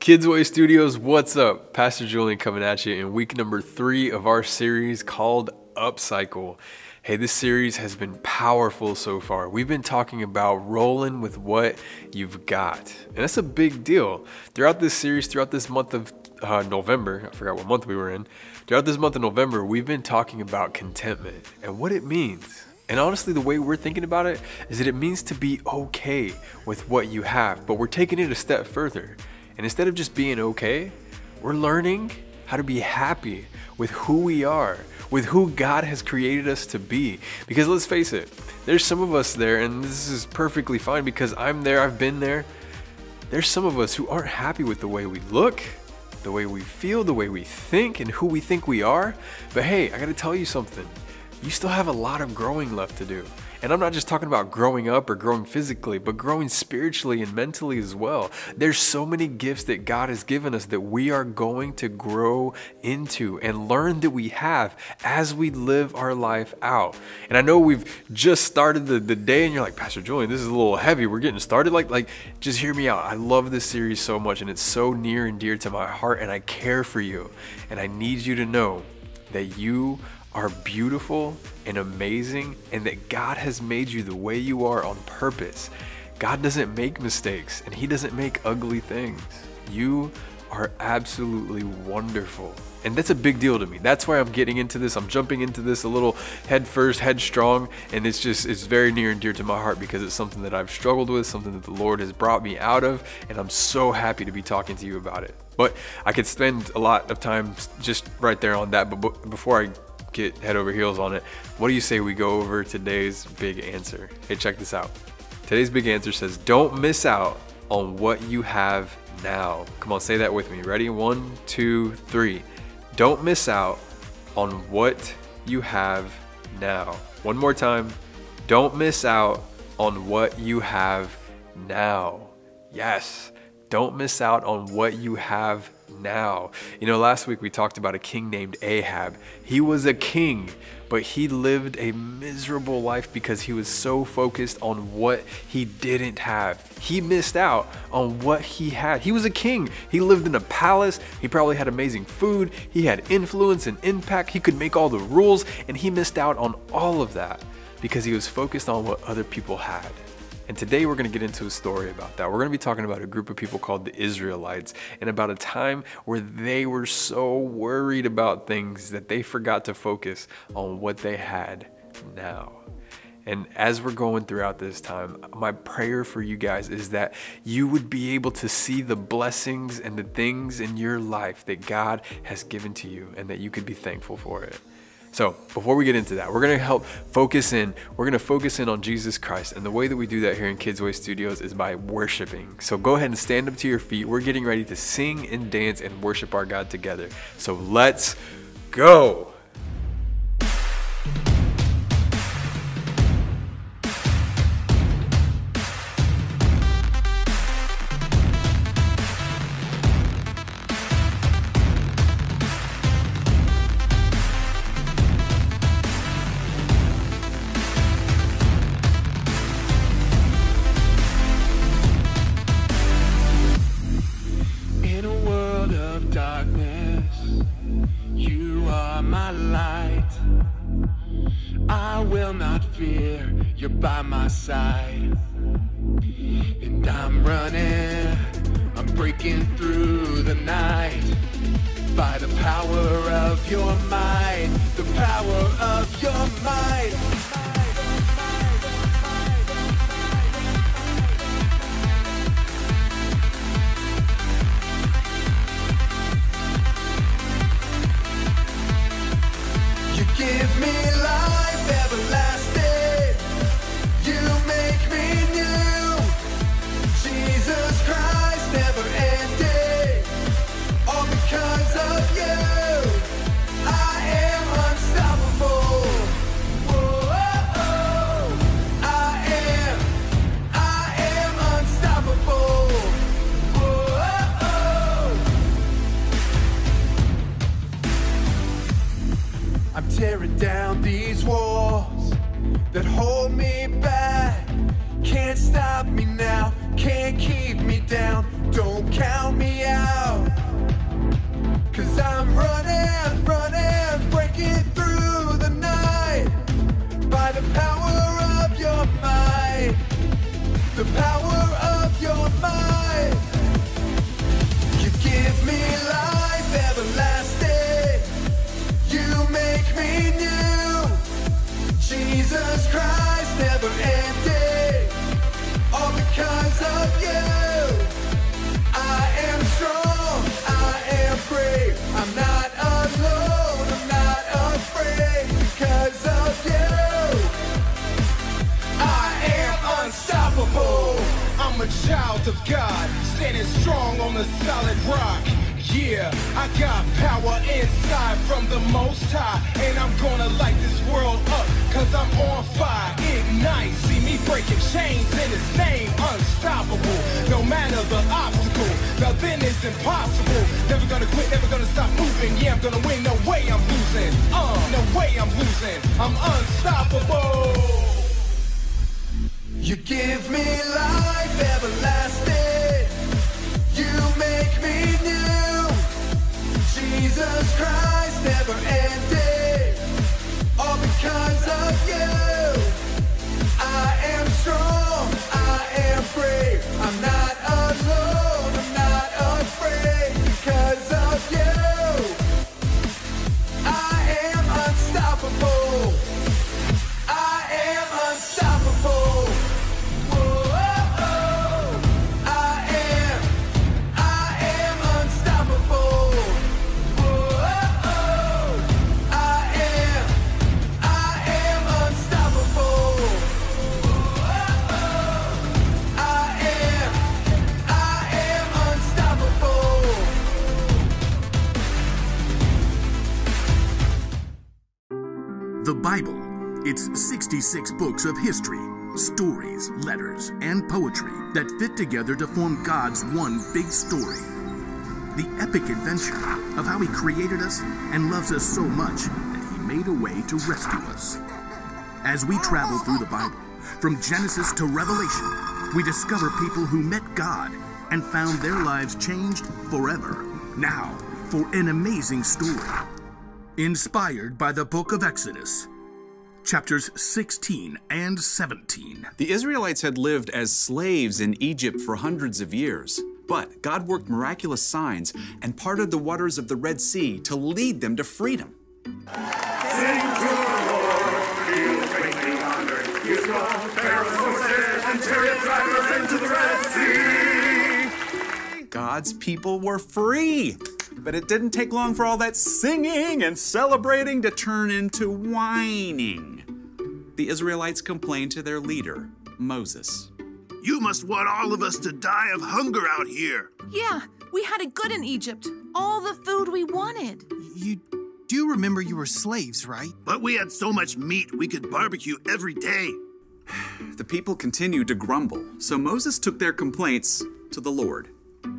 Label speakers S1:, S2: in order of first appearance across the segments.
S1: Kidsway Studios, what's up? Pastor Julian coming at you in week number 3 of our series called UpCycle. Hey, this series has been powerful so far. We've been talking about rolling with what you've got. And that's a big deal. Throughout this series, throughout this month of November, I forgot what month we were in. Throughout this month of November, we've been talking about contentment and what it means. And honestly, the way we're thinking about it is that it means to be okay with what you have, but we're taking it a step further. And instead of just being okay, we're learning how to be happy with who we are, with who God has created us to be. Because let's face it, there's some of us there, and this is perfectly fine because I'm there, I've been there. There's some of us who aren't happy with the way we look, the way we feel, the way we think, and who we think we are. But hey, I gotta tell you something. You still have a lot of growing left to do. And I'm not just talking about growing up or growing physically, but growing spiritually and mentally as well. There's so many gifts that God has given us that we are going to grow into and learn that we have as we live our life out. And I know we've just started the day and you're like, Pastor Julian, this is a little heavy. We're getting started. Like, just hear me out. I love this series so much and it's so near and dear to my heart and I care for you. And I need you to know that you are beautiful and amazing and that God has made you the way you are on purpose. God doesn't make mistakes and He doesn't make ugly things. You are absolutely wonderful. And that's a big deal to me. That's why I'm getting into this. I'm jumping into this a little head first, headstrong, and it's very near and dear to my heart because it's something that I've struggled with, something that the Lord has brought me out of, and I'm so happy to be talking to you about it. But I could spend a lot of time just right there on that, but before I get head over heels on it, what do you say we go over today's big answer? Hey, check this out. Today's big answer says, don't miss out on what you have now. Come on, say that with me. Ready? 1, 2, 3. Don't miss out on what you have now. One more time. Don't miss out on what you have now. Yes. Don't miss out on what you have now. You know, last week we talked about a king named Ahab. He was a king, but he lived a miserable life because he was so focused on what he didn't have. He missed out on what he had. He was a king. He lived in a palace. He probably had amazing food. He had influence and impact. He could make all the rules, and he missed out on all of that because he was focused on what other people had. And today we're going to get into a story about that. We're going to be talking about a group of people called the Israelites and about a time where they were so worried about things that they forgot to focus on what they had now. And as we're going throughout this time, my prayer for you guys is that you would be able to see the blessings and the things in your life that God has given to you and that you could be thankful for it. So before we get into that, we're going to focus in on Jesus Christ. And the way that we do that here in Kidsway Studios is by worshiping. So go ahead and stand up to your feet. We're getting ready to sing and dance and worship our God together. So let's go.
S2: You're by my side, and I'm running, I'm breaking through the night, by the power of your might, the power of your might. You give me life everlasting. You make me new. Jesus Christ, never ending. All because of you, I am unstoppable. Whoa, oh, I am unstoppable. Whoa, oh. I'm tearing down these walls that hold me back. Can't stop me now, can't keep me down. Don't count me out. child of God, standing strong on a solid rock. Yeah, I got power inside from the Most High, and I'm gonna light this world up, cause I'm on fire. Ignite, see me breaking chains in His name, unstoppable. No matter the obstacle, nothing is impossible. Never gonna quit, never gonna stop moving. Yeah, I'm gonna win, no way I'm losing. No way I'm losing, I'm unstoppable. You give me life everlasting, you make me new. Jesus Christ, never ending, all because of you. I am strong, I am brave, I'm not alone, I'm not afraid, because of you. I am unstoppable, I am unstoppable.
S3: The Bible. It's 66 books of history, stories, letters, and poetry that fit together to form God's one big story. The epic adventure of how He created us and loves us so much that He made a way to rescue us. As we travel through the Bible, from Genesis to Revelation, we discover people who met God and found their lives changed forever. Now, for an amazing story. Inspired by the book of Exodus, chapters 16 and 17.
S4: The Israelites had lived as slaves in Egypt for hundreds of years, but God worked miraculous signs and parted the waters of the Red Sea to lead them to freedom.
S5: Sing to the Lord, He is greatly honored. He has brought Pharaoh's horses and chariot drivers into the Red Sea.
S4: God's people were free. But it didn't take long for all that singing and celebrating to turn into whining. The Israelites complained to their leader, Moses.
S6: You must want all of us to die of hunger out here.
S7: Yeah, we had it good in Egypt. All the food we wanted.
S8: You do remember you were slaves, right?
S6: But we had so much meat we could barbecue every day.
S4: The people continued to grumble, so Moses took their complaints to the Lord.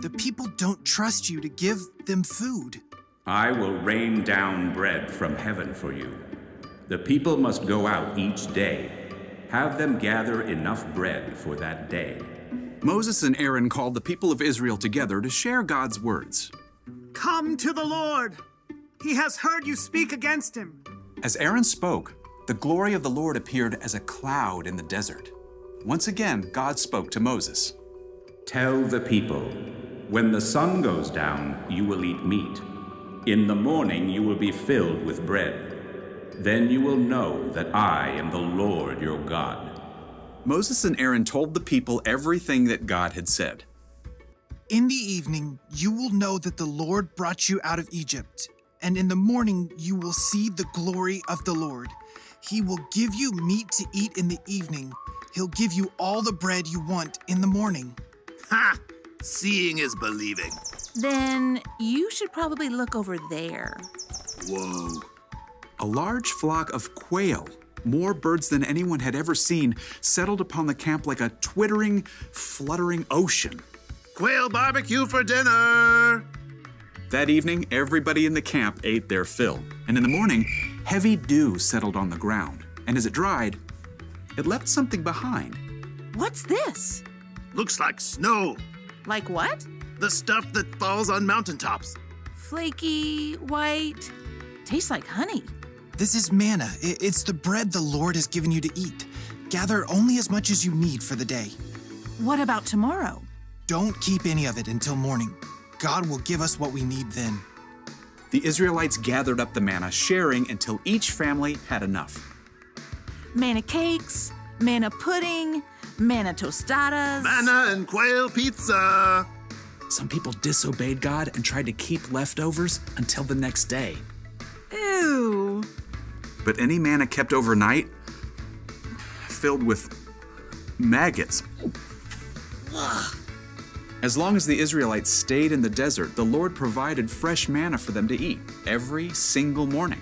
S8: The people don't trust you to give them food.
S9: I will rain down bread from heaven for you. The people must go out each day. Have them gather enough bread for that day.
S4: Moses and Aaron called the people of Israel together to share God's words.
S10: Come to the Lord. He has heard you speak against him.
S4: As Aaron spoke, the glory of the Lord appeared as a cloud in the desert. Once again, God spoke to Moses.
S9: Tell the people, when the sun goes down, you will eat meat. In the morning you will be filled with bread. Then you will know that I am the Lord your God.
S4: Moses and Aaron told the people everything that God had said.
S8: In the evening, you will know that the Lord brought you out of Egypt, and in the morning you will see the glory of the Lord. He will give you meat to eat in the evening. He'll give you all the bread you want in the morning.
S6: Ha! Seeing is believing.
S7: Then you should probably look over there.
S6: Whoa.
S4: A large flock of quail, more birds than anyone had ever seen, settled upon the camp like a twittering, fluttering ocean.
S6: Quail barbecue for dinner!
S4: That evening, everybody in the camp ate their fill. And in the morning, heavy dew settled on the ground. And as it dried, it left something behind.
S7: What's this?
S6: Looks like snow.
S7: Like what?
S6: The stuff that falls on mountaintops.
S7: Flaky, white, tastes like honey.
S8: This is manna. It's the bread the Lord has given you to eat. Gather only as much as you need for the day.
S7: What about tomorrow?
S8: Don't keep any of it until morning. God will give us what we need then.
S4: The Israelites gathered up the manna, sharing until each family had enough.
S7: Manna cakes, manna pudding, manna tostadas.
S6: Manna and quail pizza.
S4: Some people disobeyed God and tried to keep leftovers until the next day.
S7: Ew.
S4: But any manna kept overnight, filled with maggots. As long as the Israelites stayed in the desert, the Lord provided fresh manna for them to eat every single morning.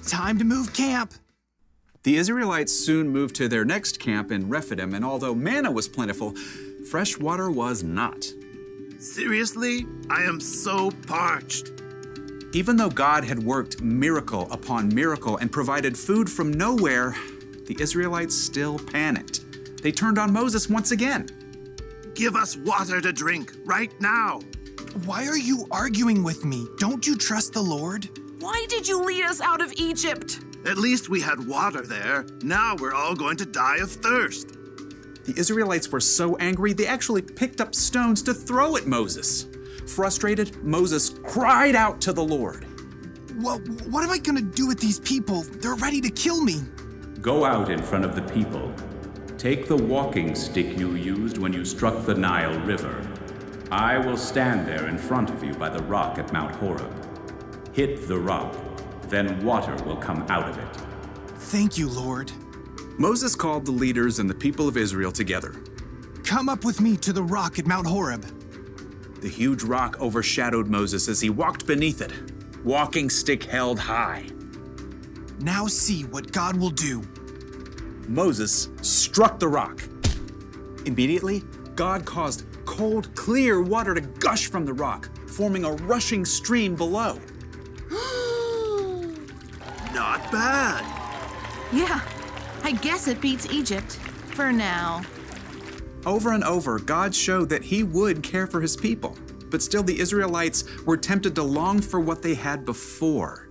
S8: Time to move camp.
S4: The Israelites soon moved to their next camp in Rephidim, and although manna was plentiful, fresh water was not.
S6: Seriously? I am so parched.
S4: Even though God had worked miracle upon miracle and provided food from nowhere, the Israelites still panicked. They turned on Moses once again.
S6: Give us water to drink right now.
S8: Why are you arguing with me? Don't you trust the Lord?
S7: Why did you lead us out of Egypt?
S6: At least we had water there. Now we're all going to die of thirst.
S4: The Israelites were so angry, they actually picked up stones to throw at Moses. Frustrated, Moses cried out to the Lord.
S8: Well, what am I going to do with these people? They're ready to kill me.
S9: Go out in front of the people. Take the walking stick you used when you struck the Nile River. I will stand there in front of you by the rock at Mount Horeb. Hit the rock, then water will come out of it.
S8: Thank you, Lord.
S4: Moses called the leaders and the people of Israel together.
S8: Come up with me to the rock at Mount Horeb.
S4: The huge rock overshadowed Moses as he walked beneath it, walking stick held high.
S8: Now see what God will do.
S4: Moses struck the rock. Immediately, God caused cold, clear water to gush from the rock, forming a rushing stream below.
S6: Not bad.
S7: Yeah, I guess it beats Egypt. For now.
S4: Over and over, God showed that he would care for his people, but still the Israelites were tempted to long for what they had before,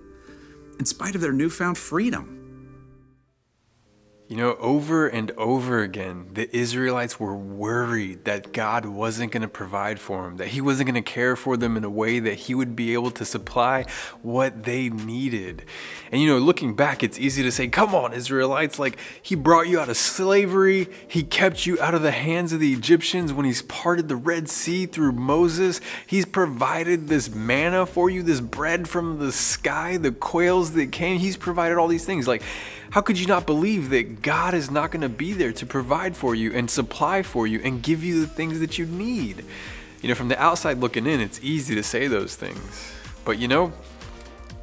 S4: in spite of their newfound freedom.
S1: You know, over and over again, the Israelites were worried that God wasn't going to provide for them, that he wasn't going to care for them in a way that he would be able to supply what they needed. And you know, looking back, it's easy to say, come on, Israelites, like he brought you out of slavery. He kept you out of the hands of the Egyptians when he's parted the Red Sea through Moses. He's provided this manna for you, this bread from the sky, the quails that came. He's provided all these things. Like, how could you not believe that God is not going to be there to provide for you and supply for you and give you the things that you need? You know, from the outside looking in, it's easy to say those things. But you know,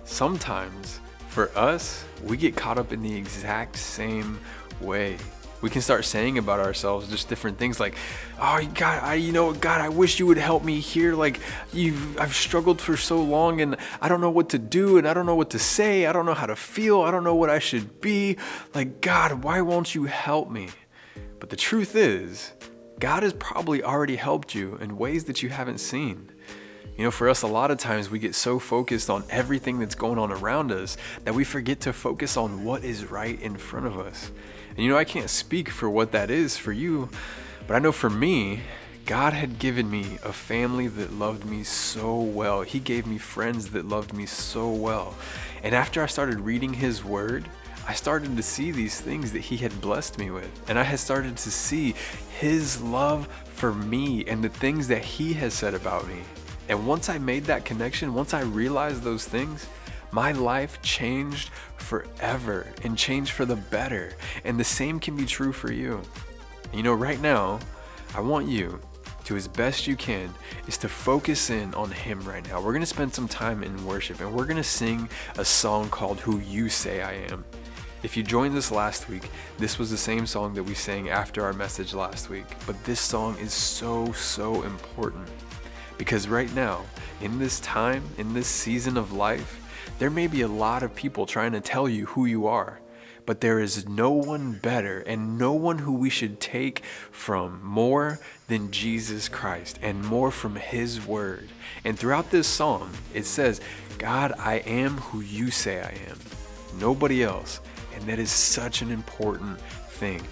S1: sometimes for us, we get caught up in the exact same way. We can start saying about ourselves just different things like, oh God, God, I wish you would help me here. Like I've struggled for so long and I don't know what to do and I don't know what to say. I don't know how to feel. I don't know what I should be. Like, God, why won't you help me? But the truth is, God has probably already helped you in ways that you haven't seen. You know, for us, a lot of times we get so focused on everything that's going on around us that we forget to focus on what is right in front of us. And you know, I can't speak for what that is for you, but I know for me, God had given me a family that loved me so well. He gave me friends that loved me so well. And after I started reading his word, I started to see these things that he had blessed me with. And I had started to see his love for me and the things that he has said about me. And once I made that connection, once I realized those things, my life changed forever and changed for the better. And the same can be true for you. You know, right now, I want you to, as best you can, is to focus in on him right now. We're going to spend some time in worship and we're going to sing a song called Who You Say I Am. If you joined us last week, this was the same song that we sang after our message last week. But this song is so, so important. Because right now, in this time, in this season of life, there may be a lot of people trying to tell you who you are, but there is no one better and no one who we should take from more than Jesus Christ and more from his word. And throughout this song, it says, God, I am who you say I am, nobody else. And that is such an important thing.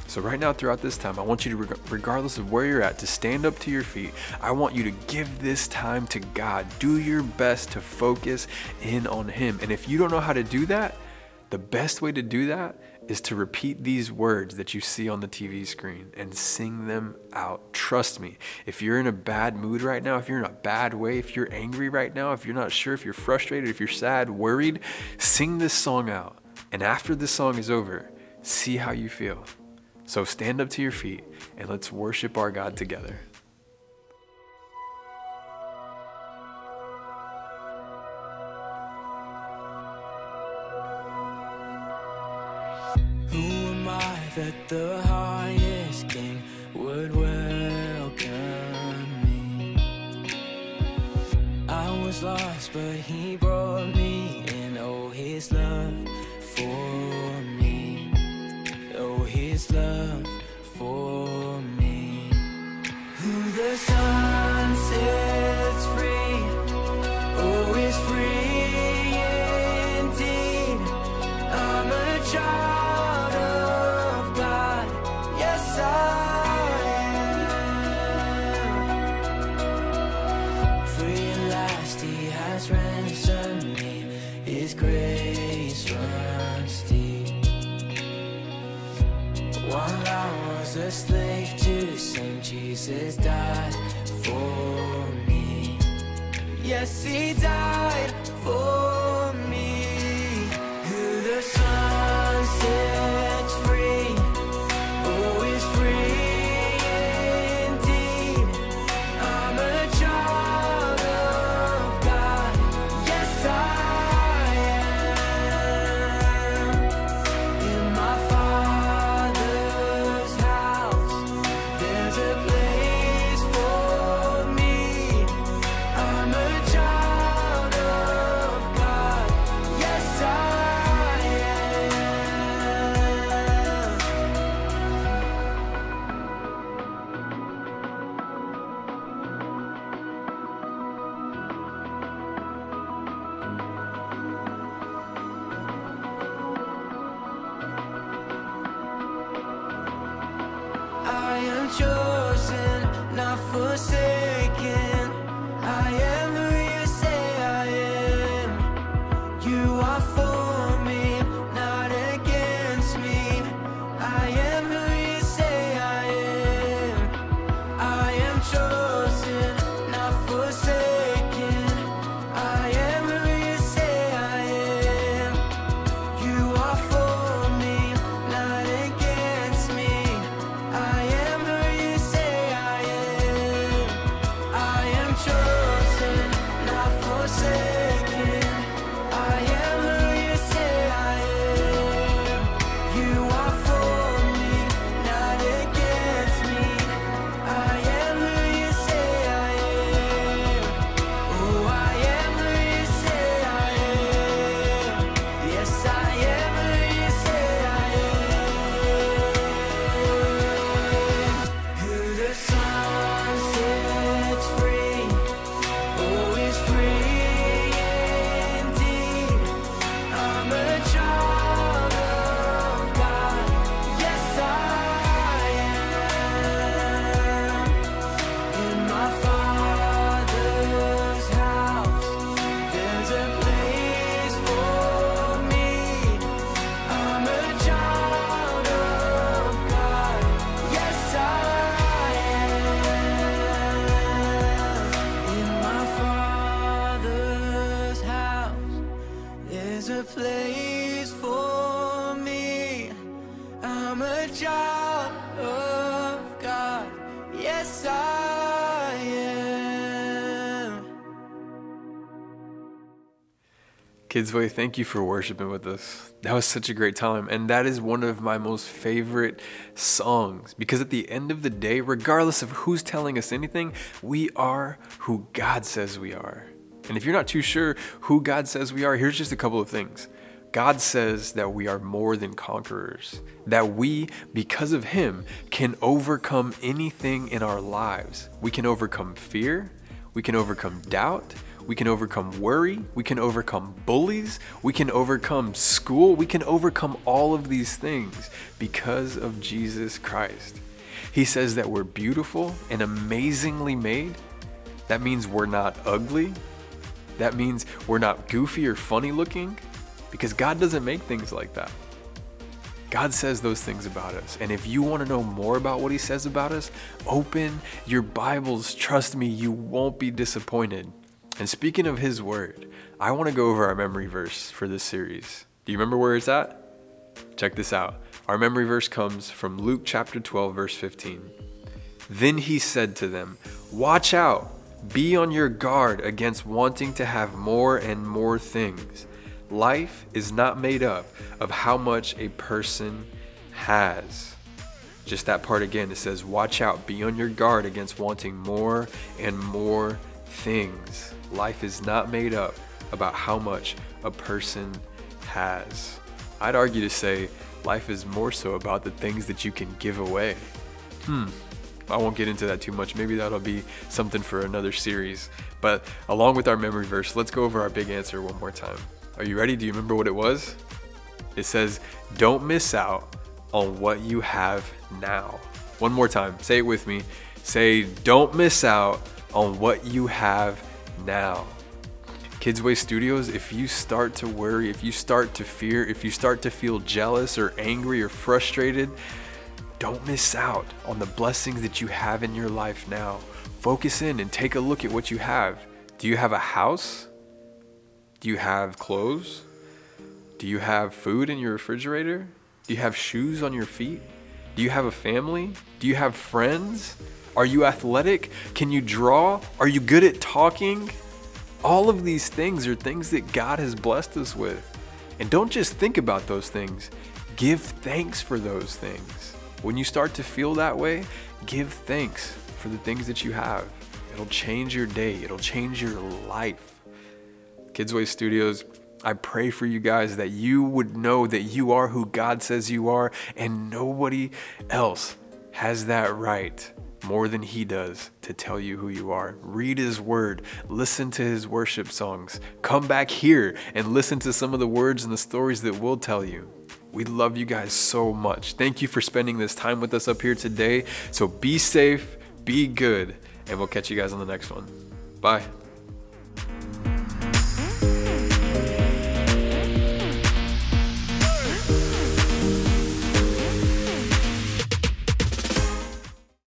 S1: So right now, throughout this time, I want you to, regardless of where you're at, to stand up to your feet. I want you to give this time to God. Do your best to focus in on him. And if you don't know how to do that, the best way to do that is to repeat these words that you see on the TV screen and sing them out. Trust me, if you're in a bad mood right now, if you're in a bad way, if you're angry right now, if you're not sure, if you're frustrated, if you're sad, worried, sing this song out. And after this song is over, see how you feel. So stand up to your feet and let's worship our God together.
S11: Who am I that the highest king would welcome me? I was lost, but he brought me in. Oh, his love for me. Oh, his love for me. Who the sun sets free, oh, is free indeed. I'm a child of God, yes I am. Free at last, he has ransomed me, his grace runs deep. While I was a slave to sin, Jesus died for me. Yes, he died for me. Who the sun sets free, oh, is free indeed. I'm a child of God, yes I am. In my Father's house, there's a place for me. I'm a child of God, yes I am. I am chosen, not forsaken. I am who you say I am. You are for me, not against me. I am who you say I am. I am chosen, not forsaken. I am who you say I am. You are for me, not against me. I am who you say I am. I am chosen, not forsaken. I am who you say I am. You are for me, not against me. I am who you say I am. Oh, I am who you say I am. Yes, I am who you say I am. Who the sun sets free, oh, is free indeed. I'm a child of God, yes I am. In my Father's house, there's a place for me. I'm a child of God, yes I am. In my Father's house, there's a place for me. I'm a child of God, yes I am.
S1: Kidsway, thank you for worshiping with us. That was such a great time. And that is one of my most favorite songs because at the end of the day, regardless of who's telling us anything, we are who God says we are. And if you're not too sure who God says we are, here's just a couple of things. God says that we are more than conquerors, that we, because of Him, can overcome anything in our lives. We can overcome fear, we can overcome doubt, we can overcome worry, we can overcome bullies, we can overcome school, we can overcome all of these things because of Jesus Christ. He says that we're beautiful and amazingly made. That means we're not ugly. That means we're not goofy or funny looking, because God doesn't make things like that. God says those things about us. And if you want to know more about what He says about us, open your Bibles. Trust me, you won't be disappointed. And speaking of His word, I want to go over our memory verse for this series. Do you remember where it's at? Check this out. Our memory verse comes from Luke chapter 12, verse 15. Then he said to them, "Watch out, be on your guard against wanting to have more and more things. Life is not made up of how much a person has." Just that part again, it says, watch out, be on your guard against wanting more and more things. Life is not made up about how much a person has. I'd argue to say life is more so about the things that you can give away. I won't get into that too much. Maybe that'll be something for another series. But along with our memory verse, let's go over our big answer one more time. Are you ready? Do you remember what it was? It says, don't miss out on what you have now. One more time, say it with me. Say, don't miss out on what you have now. Kidsway Studios, if you start to worry, if you start to fear, if you start to feel jealous or angry or frustrated, don't miss out on the blessings that you have in your life now. Focus in and take a look at what you have. Do you have a house? Do you have clothes? Do you have food in your refrigerator? Do you have shoes on your feet? Do you have a family? Do you have friends? Are you athletic? Can you draw? Are you good at talking? All of these things are things that God has blessed us with. And don't just think about those things. Give thanks for those things. When you start to feel that way, give thanks for the things that you have. It'll change your day. It'll change your life. Kidsway Studios, I pray for you guys that you would know that you are who God says you are, and nobody else has that right more than He does to tell you who you are. Read His word, listen to His worship songs, come back here and listen to some of the words and the stories that we'll tell you. We love you guys so much. Thank you for spending this time with us up here today. So be safe, be good, and we'll catch you guys on the next one. Bye.